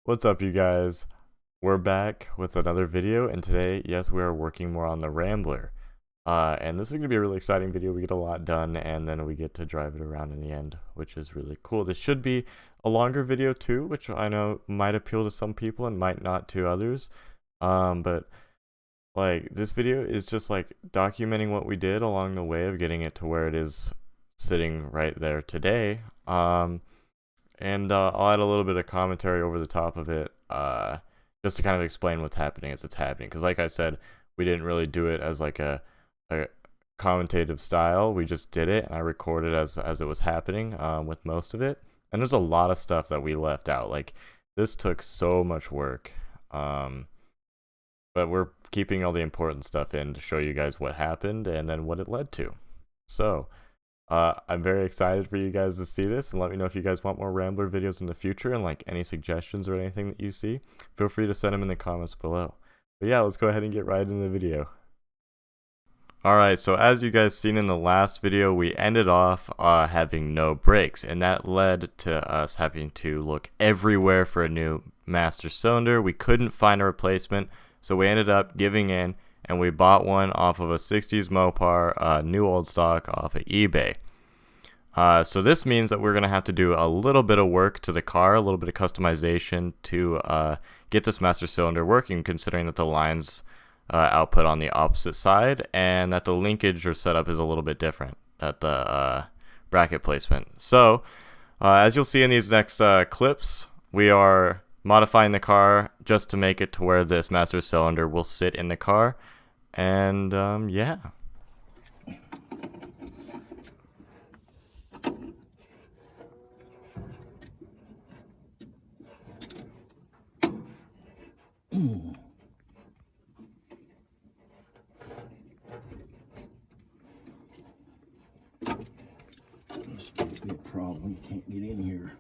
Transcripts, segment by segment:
What's up, you guys? We're back with another video, and today, yes, we are working more on the Rambler. And this is going to be a really exciting video. We get a lot done, and then we get to drive it around in the end, which is really cool. This should be a longer video too, which I know might appeal to some people and might not to others. But like this video is just like documenting what we did along the way of getting it to where it is sitting right there today. And I'll add a little bit of commentary over the top of it, just to kind of explain what's happening as it's happening. Because like I said, we didn't really do it as like a commentative style. We just did it, and I recorded as it was happening, with most of it. And there's a lot of stuff that we left out. Like, this took so much work. But we're keeping all the important stuff in to show you guys what happened and then what it led to. So I'm very excited for you guys to see this, and let me know if you guys want more Rambler videos in the future, and like any suggestions or anything that you see, feel free to send them in the comments below. But yeah, let's go ahead and get right into the video. Alright, so as you guys seen in the last video, we ended off having no brakes, and that led to us having to look everywhere for a new master cylinder. We couldn't find a replacement, so we ended up giving in, and we bought one off of a 60s Mopar, new old stock off of eBay. So this means that we're going to have to do a little bit of work to the car, a little bit of customization to get this master cylinder working, considering that the lines output on the opposite side and that the linkage or setup is a little bit different at the bracket placement. So as you'll see in these next clips, we are modifying the car just to make it to where this master cylinder will sit in the car. And yeah. This could be a problem. You can't get in here.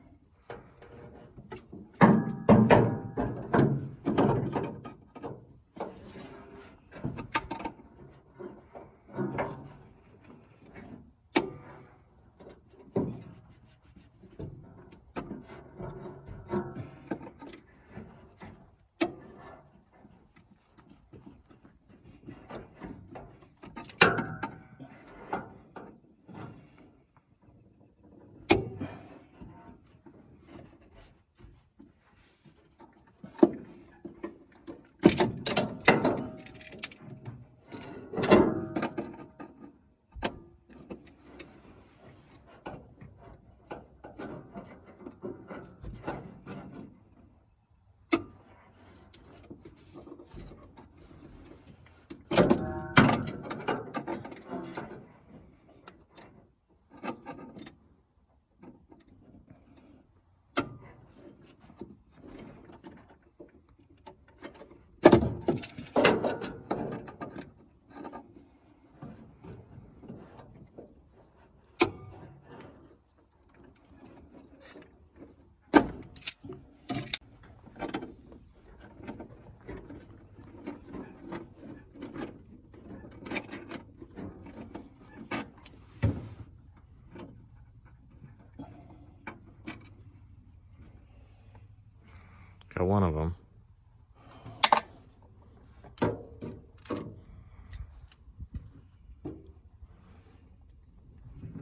Got one of them.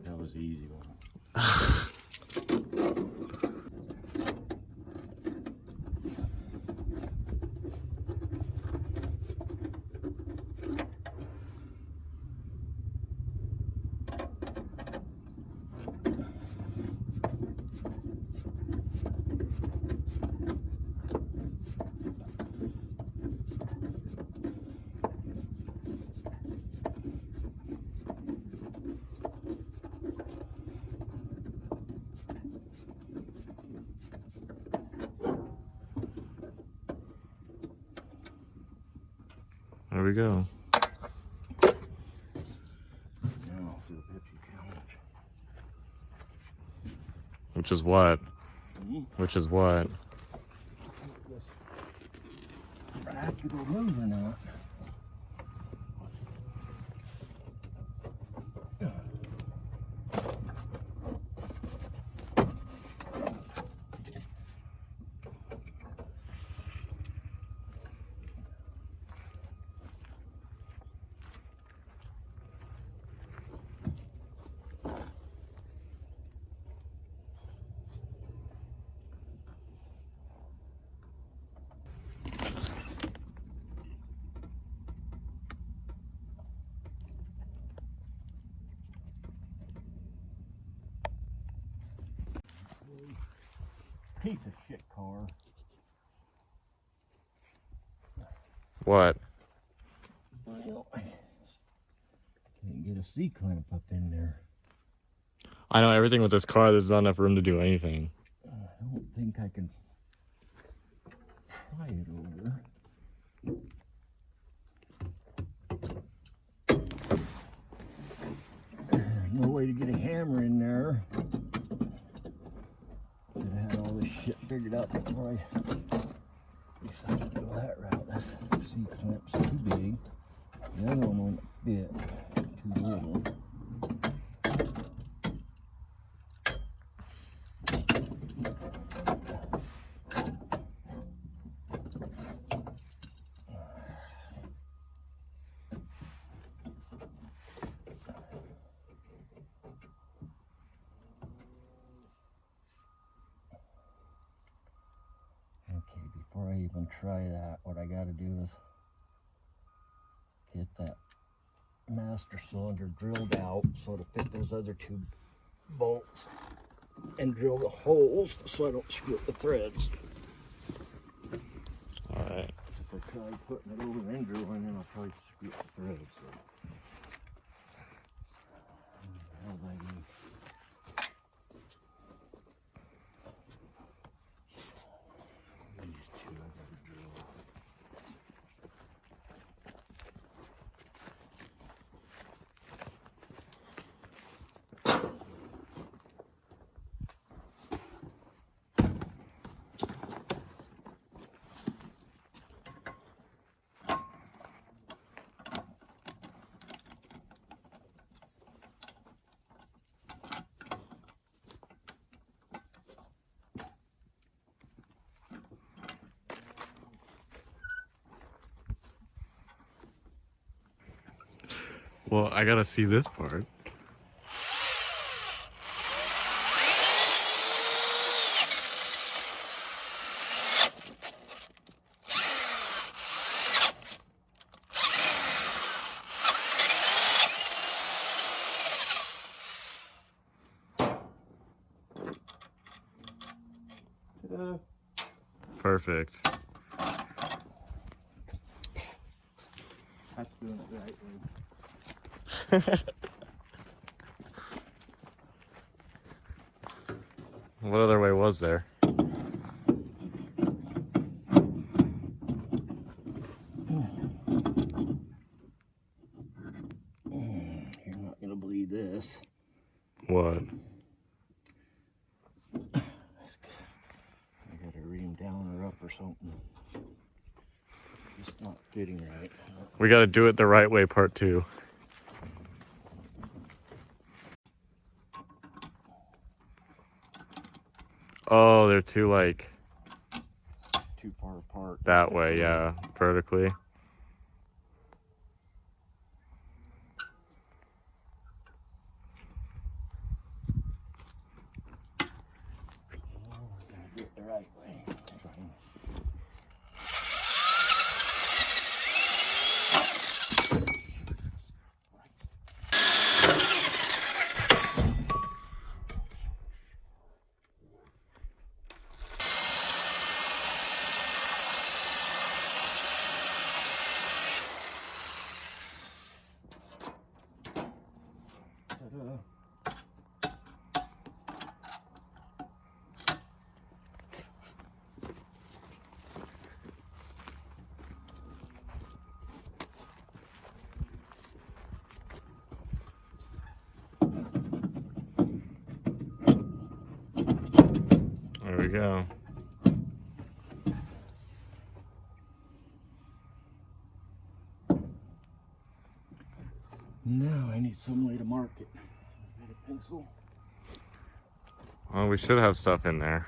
That was an easy one. There we go. Now for the Pepsi challenge. Which is what? Which is what? This bracket will move or not. piece of shit car. What? Well, I can't get a C-clamp up in there. I know everything with this car, there's not enough room to do anything. I don't think I can pry it over. No way to get a hammer in there. Should have had all this shit figured out before I decided to go that route. That's C-clamp's too big. The other one won't fit. Too little. Okay, before I even try that, what I gotta do is get that master cylinder drilled out so to fit those other two bolts and drill the holes so I don't screw up the threads. Alright. If I try putting it over and drilling, then I'll probably screw up the threads. So. How do I do? These two I gotta drill. Well, I gotta see this part. Perfect. That's doing it right way. What other way was there? You're not gonna believe this. What? I gotta ream down or up or something. It's not fitting right. We gotta do it the right way, part 2. Oh, they're too, like, Too far apart. that way, yeah, vertically. Oh, we're gonna do it the right way. Ta-da. There we go. Now I need some way to mark it. Need a pencil. Well, we should have stuff in there.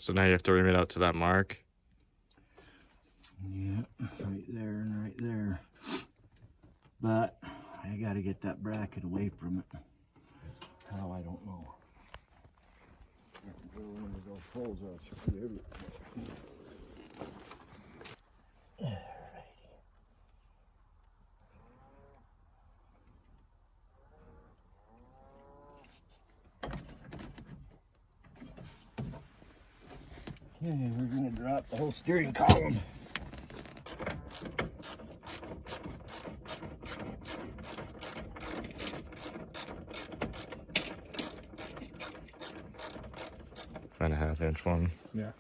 So now you have to rim it out to that mark. Yeah, right there and right there. But I gotta get that bracket away from it. How, I don't know. One of those holes I'll screw everything. Okay, we're gonna drop the whole steering column. Find a 1/2 inch one. Yeah.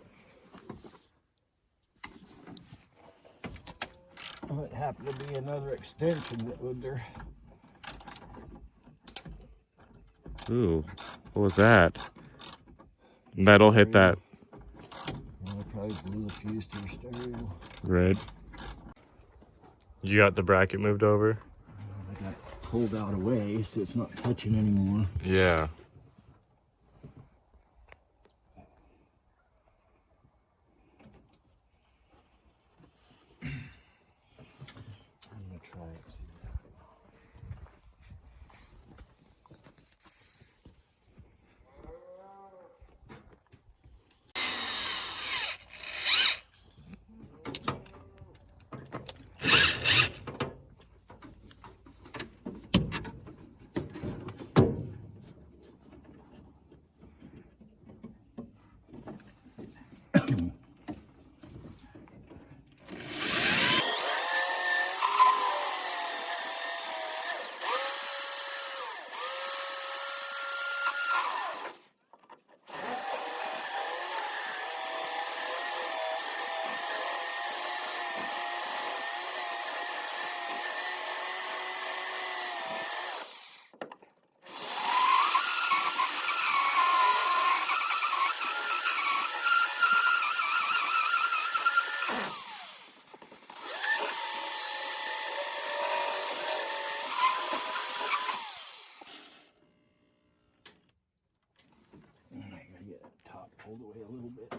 Oh, it happened to be another extension that was there. Ooh, what was that? Metal hit that. Yeah, I probably blew the fuse to your stereo. Right. You got the bracket moved over? I got it pulled out of way so it's not touching anymore. Yeah. I'm gonna try it. See I gotta get that top pulled away a little bit.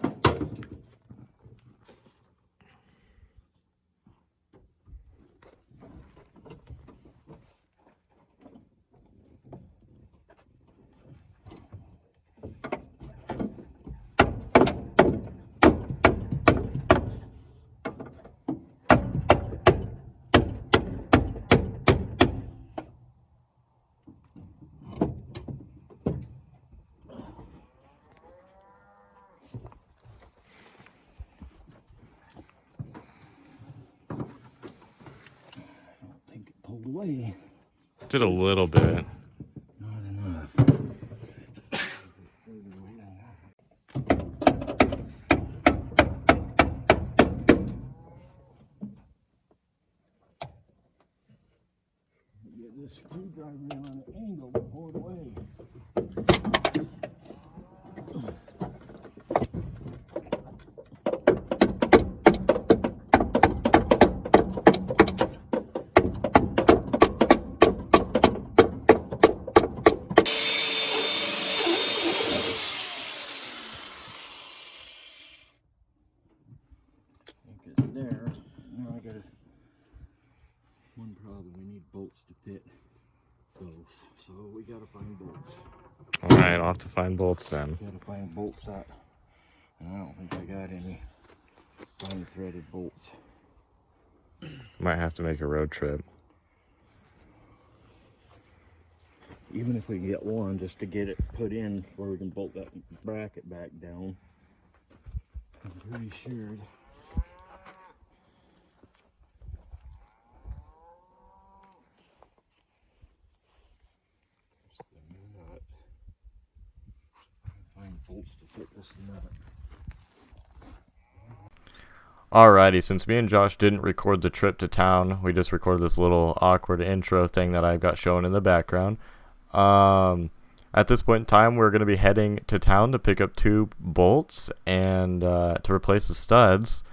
Pulled away. Did a little bit. Not enough. Get this screwdriver in on an angle to pull it away. There. Now I got one problem. We need bolts to fit those, so we gotta find bolts. All right, I'll have to find bolts then. Gotta find bolts that, and I don't think I got any fine threaded bolts. Might have to make a road trip. Even if we get one, just to get it put in where we can bolt that bracket back down. I'm pretty sure. Bolts to fit this nut. Alrighty, since me and Josh didn't record the trip to town, we just recorded this little awkward intro thing that I've got shown in the background. At this point in time, we're going to be heading to town to pick up 2 bolts and to replace the studs.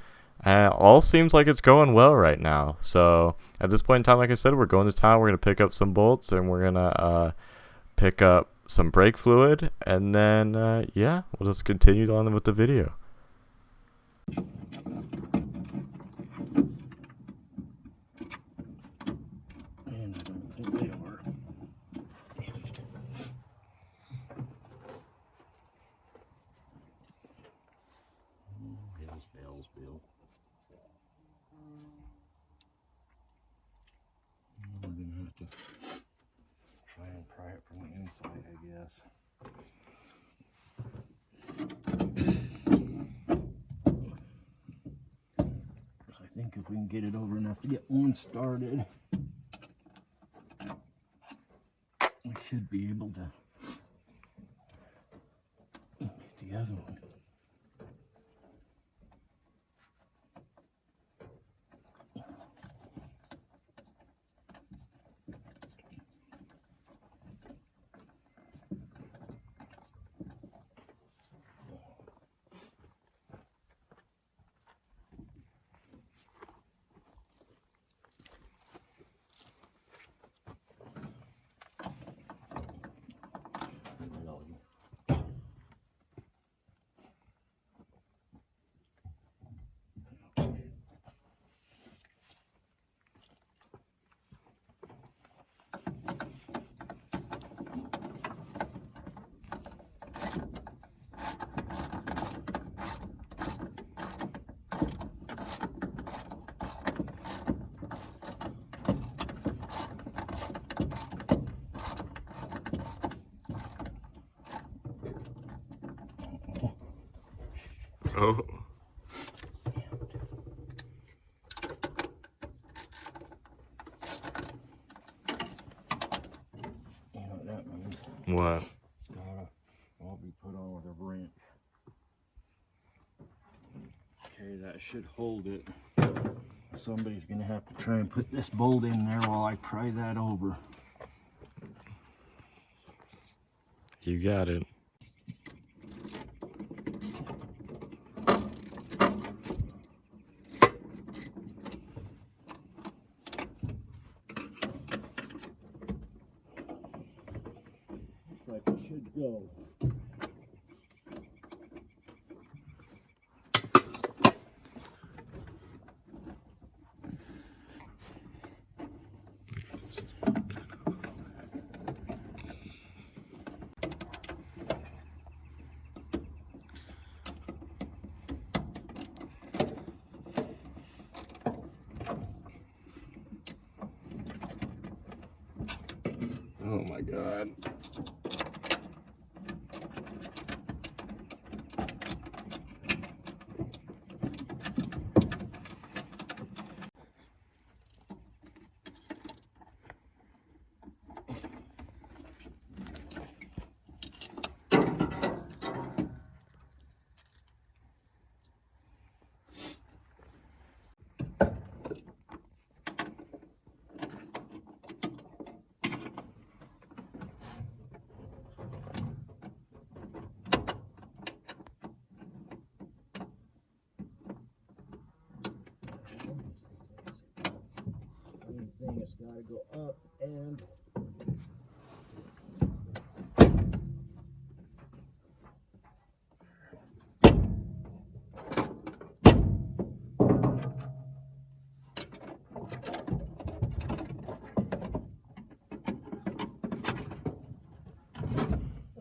All seems like it's going well right now. So at this point in time, like I said, we're going to town. We're going to pick up some bolts and we're going to pick up some brake fluid, and then yeah, we'll just continue on with the video. this. I think if we can get it over enough to get one started, we should be able to get the other one. Oh. You know what that means? What? It's gotta all be put on with a wrench. Okay, that should hold it. Somebody's gonna have to try and put this bolt in there while I pry that over. You got it. Looks like it should go. Oh my God. Thing has got to go up and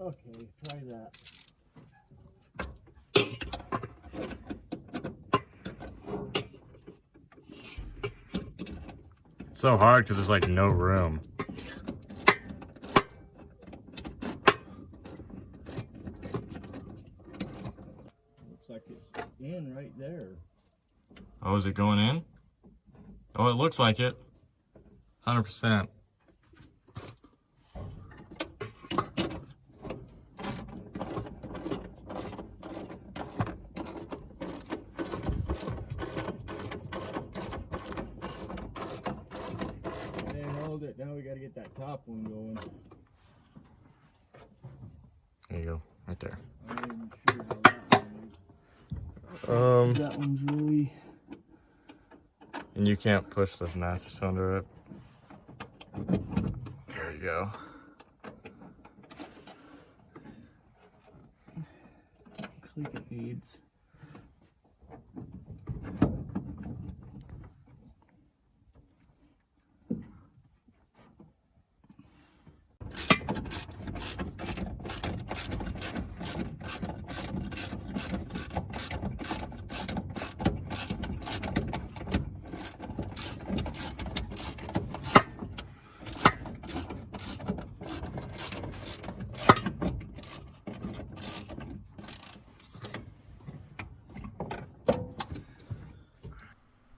okay, try that. It's so hard because there's like no room. Looks like it's in right there. Oh, is it going in? Oh, it looks like it. 100%. It. Now we got to get that top one going. There you go, right there. I'm not even sure how that one is. That one's really. And you can't push this master cylinder up. There you go. Looks like it needs.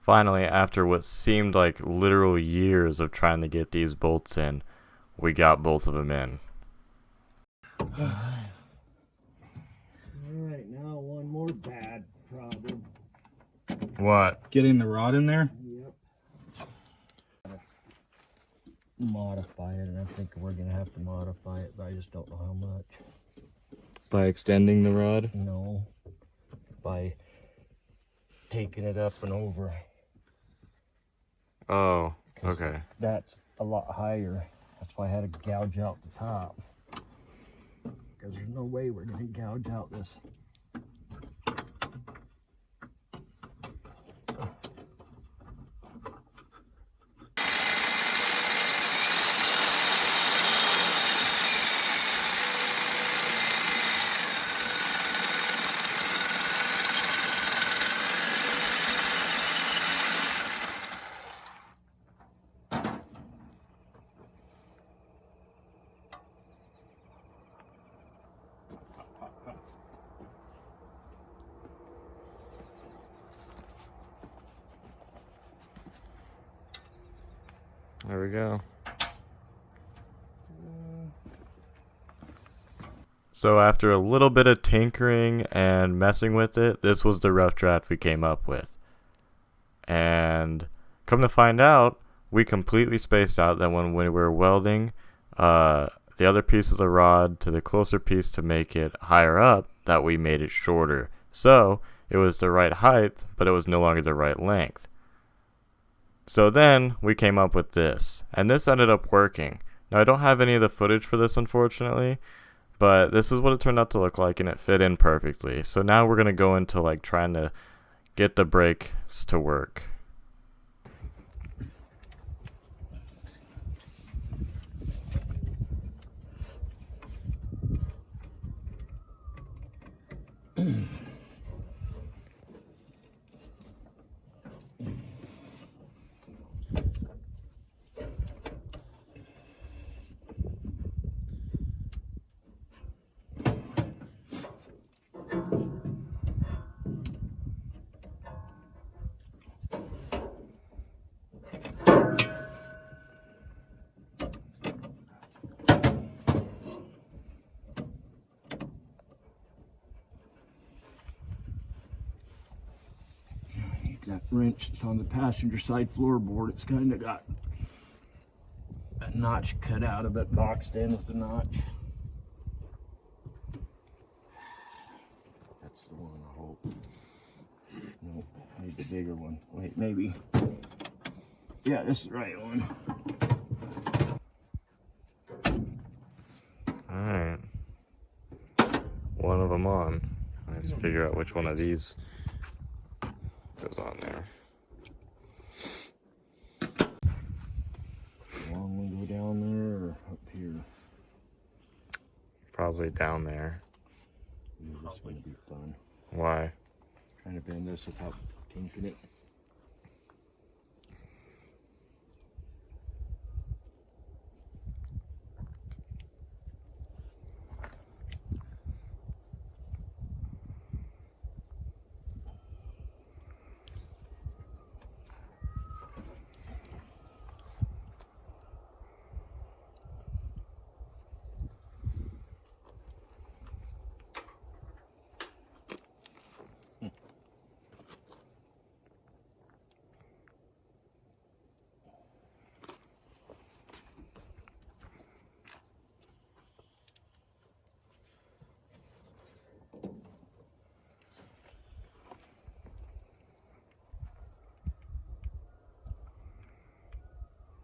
Finally, after what seemed like literal years of trying to get these bolts in, we got both of them in. Alright, now one more bad problem. What? Getting the rod in there? Yep. Modify it, and I think we're gonna have to modify it, but I just don't know how much. By extending the rod? No. By taking it up and over. Oh, okay. That's a lot higher. That's why I had to gouge out the top. Because there's no way we're gonna gouge out this. There we go. So after a little bit of tinkering and messing with it, this was the rough draft we came up with. And come to find out, we completely spaced out that when we were welding the other piece of the rod to the closer piece to make it higher up, that we made it shorter. So it was the right height, but it was no longer the right length. So then we came up with this, and this ended up working. Now I don't have any of the footage for this, unfortunately, but this is what it turned out to look like, and it fit in perfectly. So now we're gonna go into like trying to get the brakes to work. That wrench that's on the passenger side floorboard, it's kind of got a notch cut out of it, boxed in with a notch. That's the one, I hope. Nope, I need the bigger one. Wait, maybe. Yeah, this is the right one. Alright. One of them on. I have to figure out which one of these goes on there. Long one go down there or up here? Probably down there. Ooh, this is gonna be fun. Why? Trying to bend this without kinking it.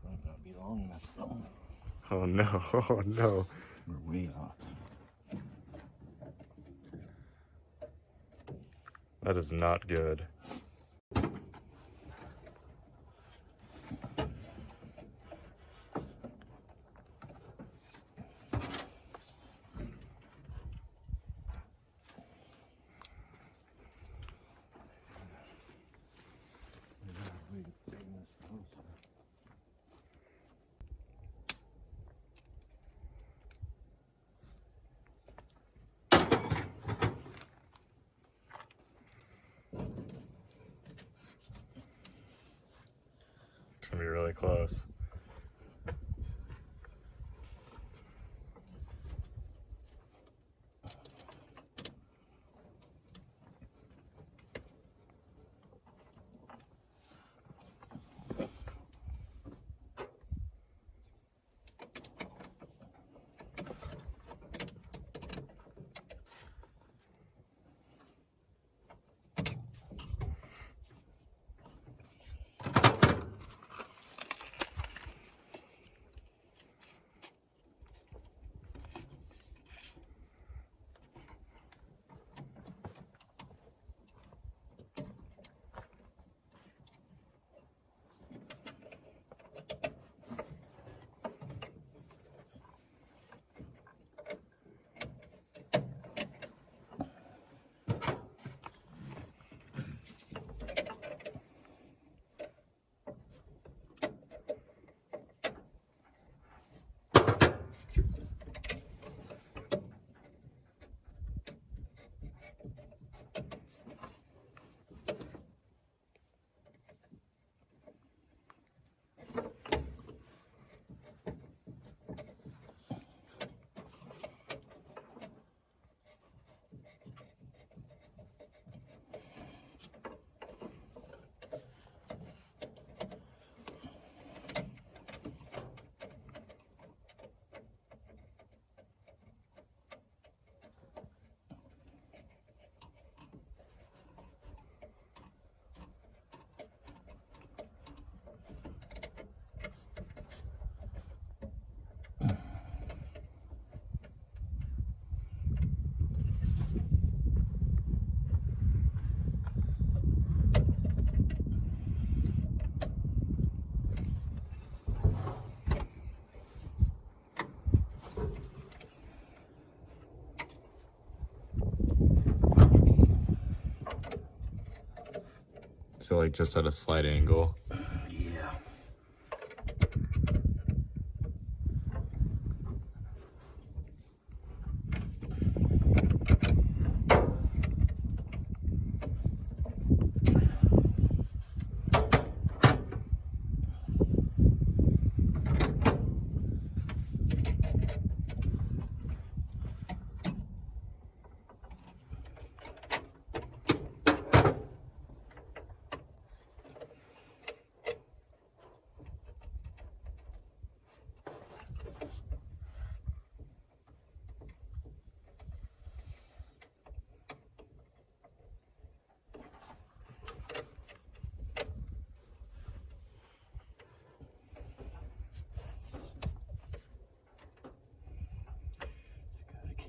Might not be long enough though. Oh no, oh no. We're way off. That is not good. gonna be really close. So like just at a slight angle. Yeah.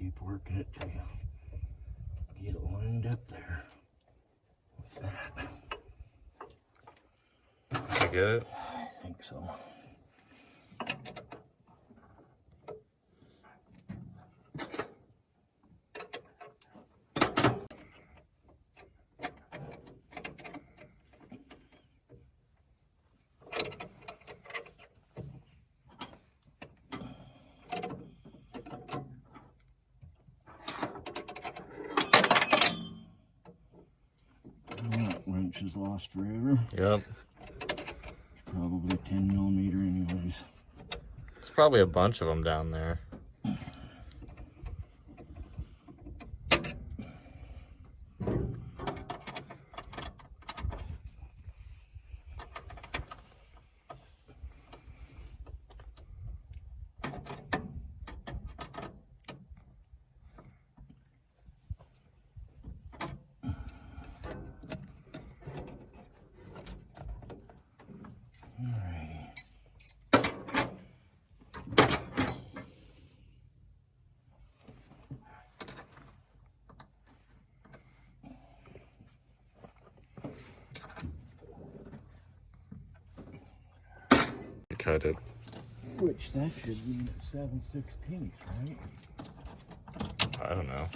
Keep working it till you get it lined up there. Like that. You get it? I think so. Wrench is lost forever. Yep. It's probably 10 millimeter anyways. There's probably a bunch of them down there. Cut it. Which that should be 7/16, right? I don't know.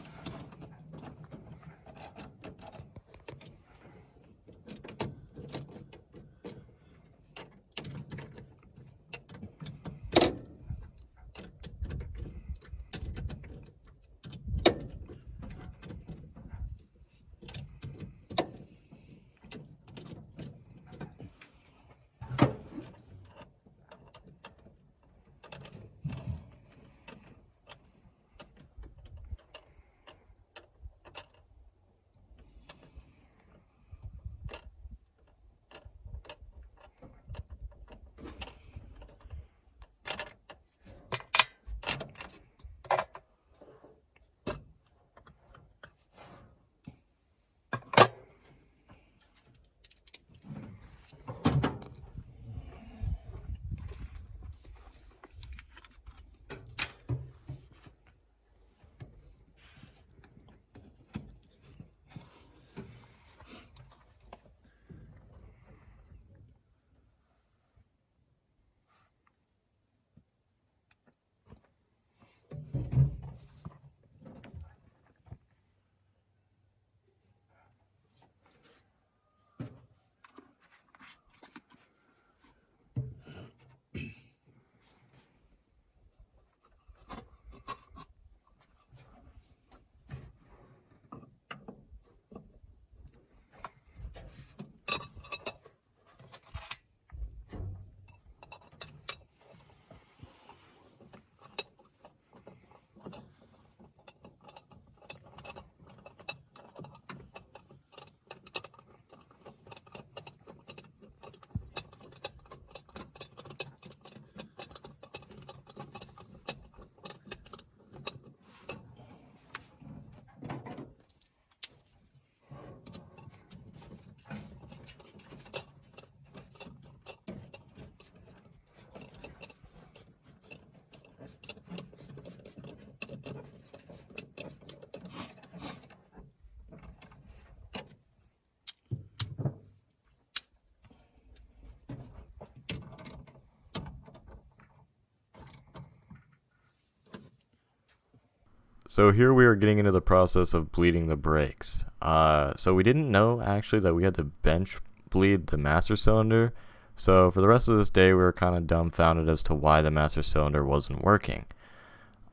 So here we are getting into the process of bleeding the brakes. So we didn't know actually that we had to bench bleed the master cylinder. So for the rest of this day, we were kind of dumbfounded as to why the master cylinder wasn't working.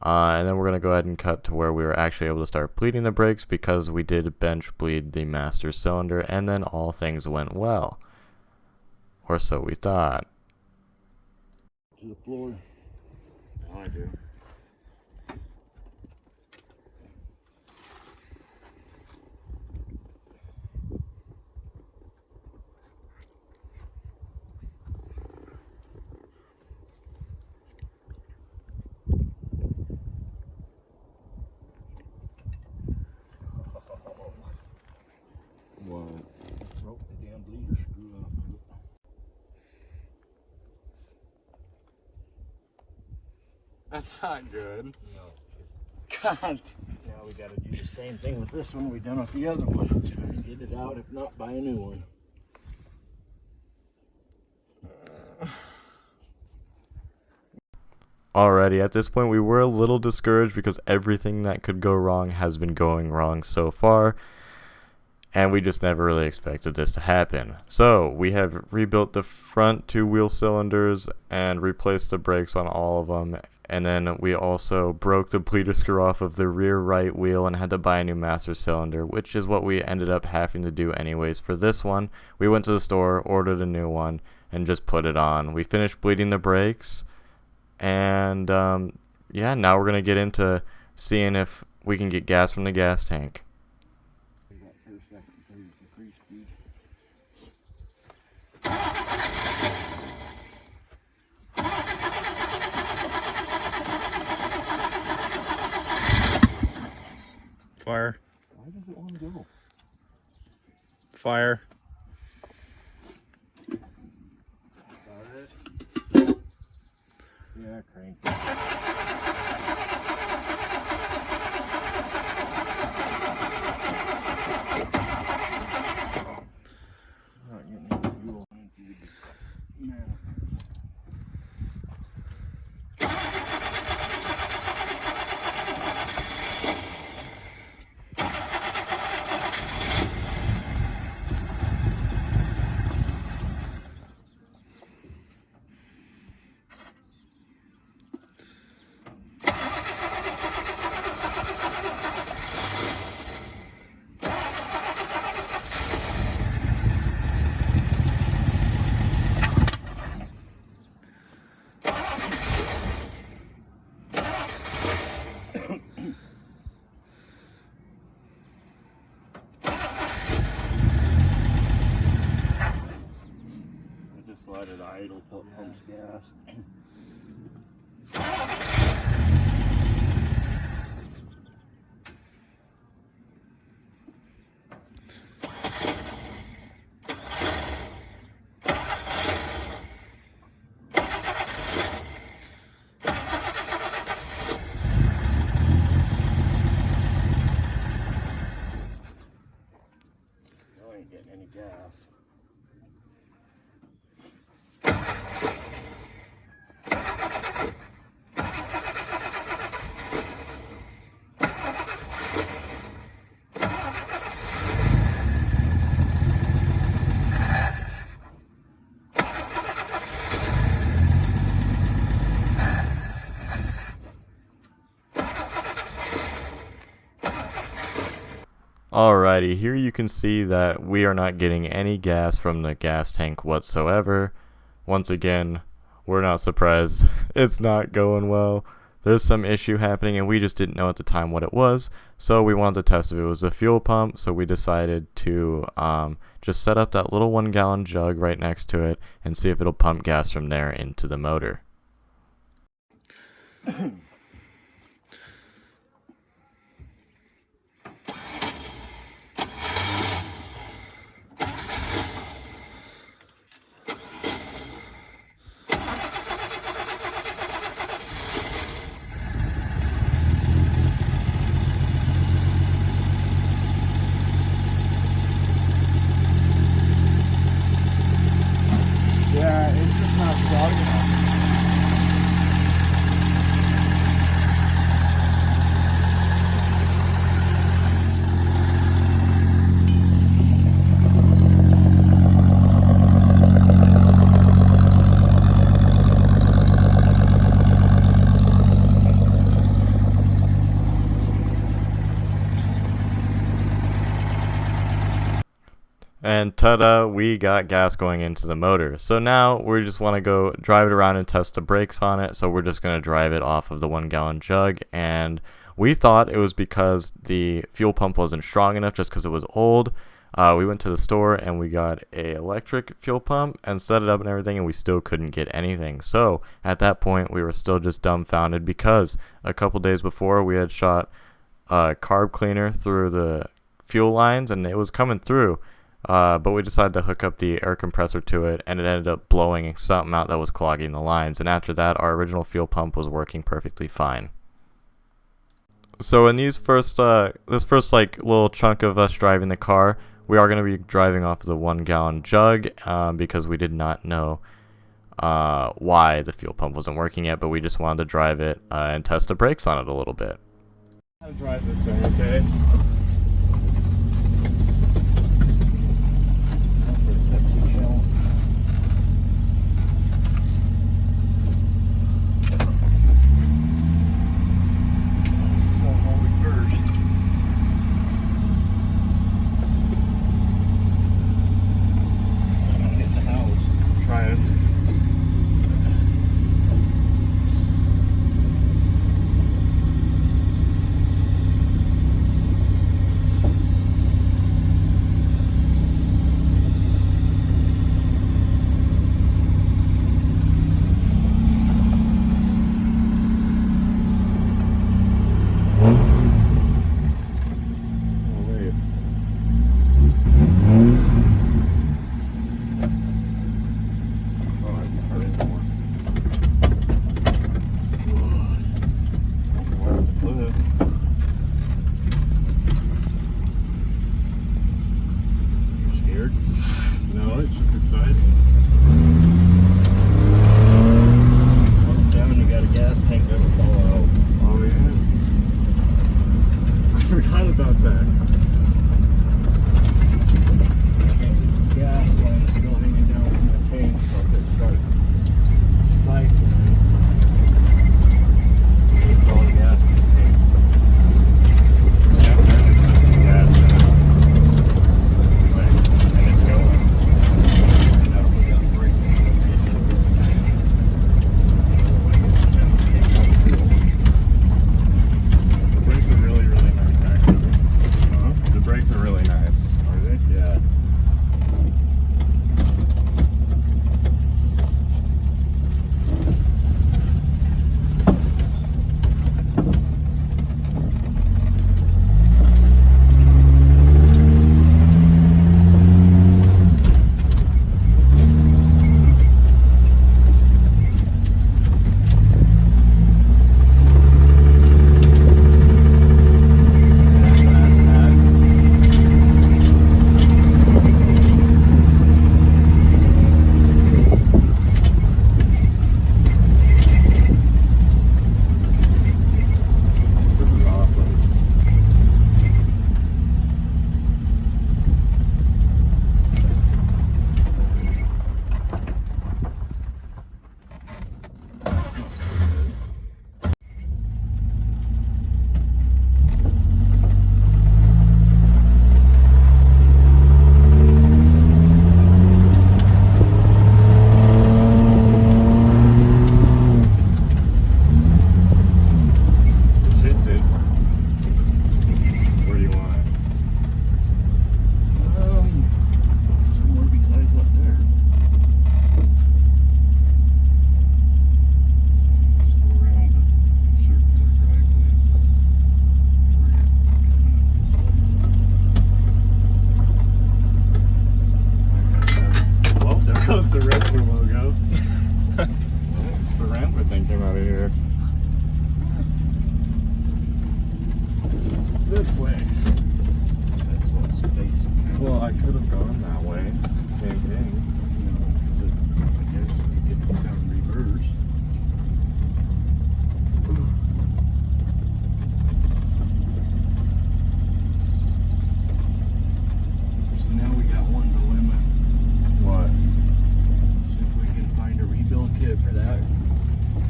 And then we're going to go ahead and cut to where we were actually able to start bleeding the brakes because we did bench bleed the master cylinder, and then all things went well. Or so we thought. To the floor. Now I do. Wow. Broke the damn bleeder screw up. That's not good. No. God. Now we got to do the same thing with this one we done with the other one. Try to get it out, if not buy a new one. Alrighty, at this point we were a little discouraged because everything that could go wrong has been going wrong so far, and we just never really expected this to happen. So we have rebuilt the front two wheel cylinders and replaced the brakes on all of them, and then we also broke the bleeder screw off of the rear right wheel and had to buy a new master cylinder, which is what we ended up having to do anyways for this one. We went to the store, ordered a new one, and just put it on. We finished bleeding the brakes. And yeah, now we're going to get into seeing if we can get gas from the gas tank. Fire. Why does it want to go? Fire. Yeah, crank. Not getting any fuel into the manifold. Let it idle till it pumps gas. Still ain't getting any gas. Alrighty, here you can see that we are not getting any gas from the gas tank whatsoever. Once again, we're not surprised. It's not going well. There's some issue happening and we just didn't know at the time what it was. So we wanted to test if it was a fuel pump. So we decided to just set up that little 1 gallon jug right next to it and see if it'll pump gas from there into the motor. Yeah, it's just not strong enough. And ta-da, we got gas going into the motor. So now we just want to go drive it around and test the brakes on it. So we're just going to drive it off of the 1-gallon jug. And we thought it was because the fuel pump wasn't strong enough, just because it was old. We went to the store and we got a electric fuel pump and set it up and everything, and we still couldn't get anything. So at that point, we were still just dumbfounded because a couple days before we had shot a carb cleaner through the fuel lines and it was coming through. But we decided to hook up the air compressor to it, and it ended up blowing something out that was clogging the lines. And after that, our original fuel pump was working perfectly fine. So in this first like little chunk of us driving the car, we are going to be driving off the 1-gallon jug because we did not know why the fuel pump wasn't working yet, but we just wanted to drive it and test the brakes on it a little bit. How to drive this thing, okay? No, it's just exciting. Down, you got a gas tank that'll fall out. Oh yeah. I forgot about that. I think the gas line is still hanging down from the tank, so if it starts siphoning, it's all the gas in the tank. Yeah, the gas now. And it's going. And that'll be up brake. The brakes are really, really nice actually. Huh? The brakes are really nice. Are they? Yeah. This is awesome. Shifted. Where do you want it? Somewhere besides up there. Let's go around the circular driveway. Well, there goes the Rambler logo. The Rambler thing came out of here. This way. That's all space. Well, I could have gone that way. Same thing. I guess you get down reverse. So now we got one dilemma. What? See if we can find a rebuild kit for that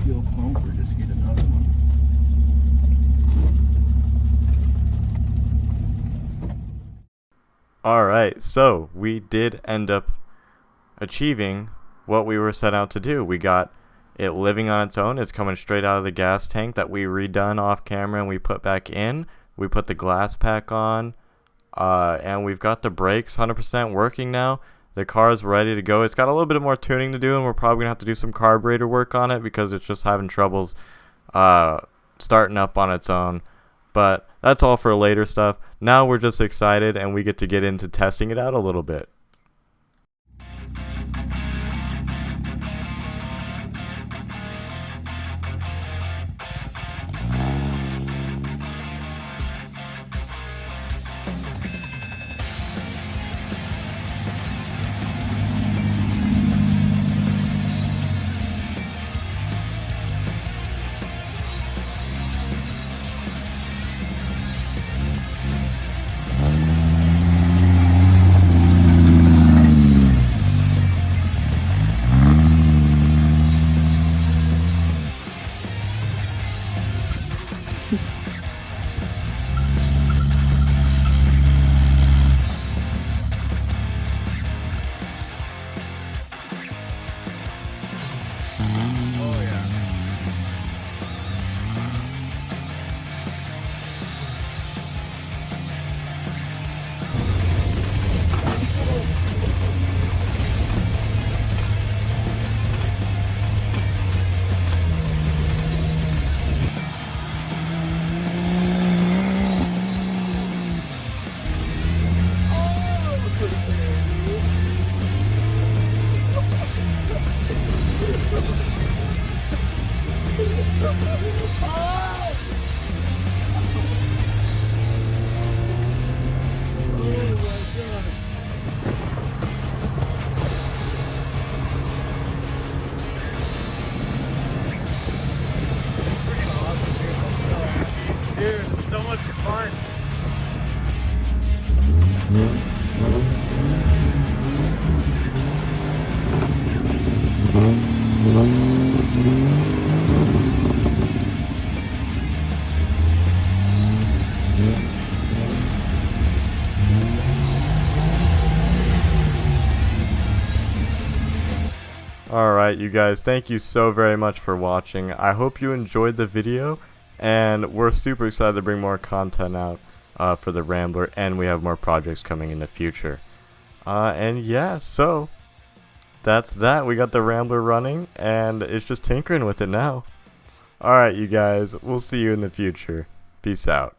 fuel pump or just get another one. Alright, so we did end up achieving what we were set out to do. We got it living on its own. It's coming straight out of the gas tank that we redone off camera and we put back in. We put the glass pack on, and we've got the brakes 100% working now. The car is ready to go. It's got a little bit more tuning to do, and we're probably going to have to do some carburetor work on it because it's just having troubles starting up on its own. But that's all for later stuff. Now we're just excited, and we get to get into testing it out a little bit. Dude, so much fun. Alright, you guys, thank you so very much for watching. I hope you enjoyed the video, and we're super excited to bring more content out for the Rambler, and we have more projects coming in the future. And yeah, so that's that. We got the Rambler running, and it's just tinkering with it now. Alright, you guys, we'll see you in the future. Peace out.